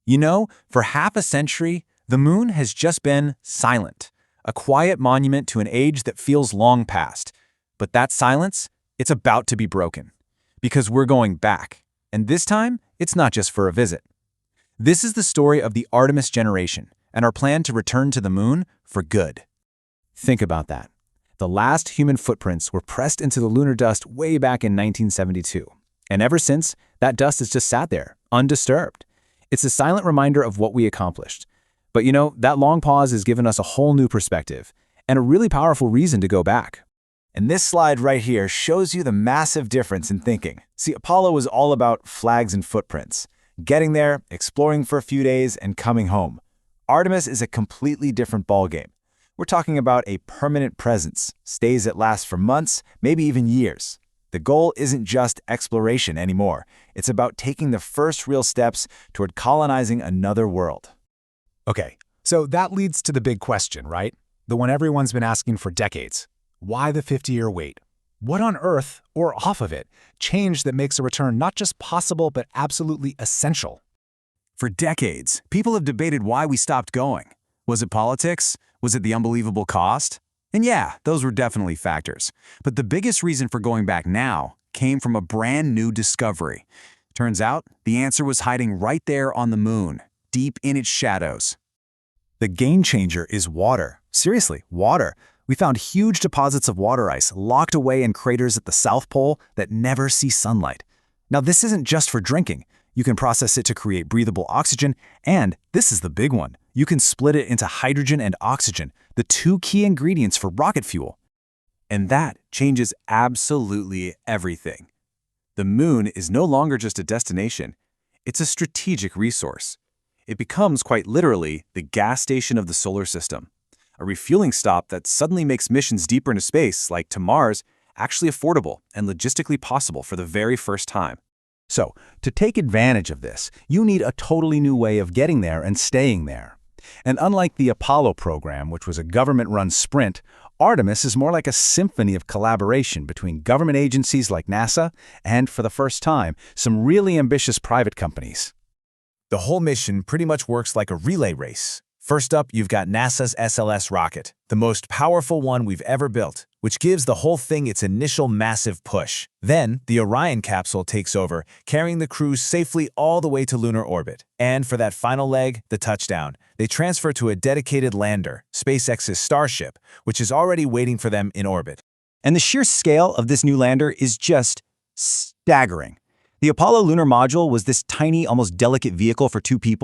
You know, for half a century, the moon has just been silent, a quiet monument to an age that feels long past. But that silence, it's about to be broken. Because we're going back. And this time, it's not just for a visit. This is the story of the Artemis generation and our plan to return to the moon for good. Think about that. The last human footprints were pressed into the lunar dust way back in 1972. And ever since, that dust has just sat there, undisturbed. It's a silent reminder of what we accomplished. But you know, that long pause has given us a whole new perspective and a really powerful reason to go back. And this slide right here shows you the massive difference in thinking. See, Apollo was all about flags and footprints. Getting there, exploring for a few days, and coming home. Artemis is a completely different ballgame. We're talking about a permanent presence, stays that last for months, maybe even years. The goal isn't just exploration anymore. It's about taking the first real steps toward colonizing another world. Okay, so that leads to the big question, right? The one everyone's been asking for decades. Why the 50-year wait? What on Earth, or off of it, changed that makes a return not just possible but absolutely essential? For decades, people have debated why we stopped going. Was it politics? Was it the unbelievable cost? And yeah, those were definitely factors. But the biggest reason for going back now came from a brand new discovery. Turns out, the answer was hiding right there on the moon, deep in its shadows. The game changer is water. Seriously, water. We found huge deposits of water ice locked away in craters at the South Pole that never see sunlight. Now, this isn't just for drinking. You can process it to create breathable oxygen, and this is the big one. You can split it into hydrogen and oxygen, the two key ingredients for rocket fuel. And that changes absolutely everything. The moon is no longer just a destination. It's a strategic resource. It becomes quite literally the gas station of the solar system. A refueling stop that suddenly makes missions deeper into space, like to Mars, actually affordable and logistically possible for the very first time. So, to take advantage of this, you need a totally new way of getting there and staying there. And unlike the Apollo program, which was a government-run sprint, Artemis is more like a symphony of collaboration between government agencies like NASA and, for the first time, some really ambitious private companies. The whole mission pretty much works like a relay race. First up, you've got NASA's SLS rocket, the most powerful one we've ever built, which gives the whole thing its initial massive push. Then, the Orion capsule takes over, carrying the crew safely all the way to lunar orbit. And for that final leg, the touchdown, they transfer to a dedicated lander, SpaceX's Starship, which is already waiting for them in orbit. And the sheer scale of this new lander is just staggering. The Apollo lunar module was this tiny, almost delicate vehicle for two people.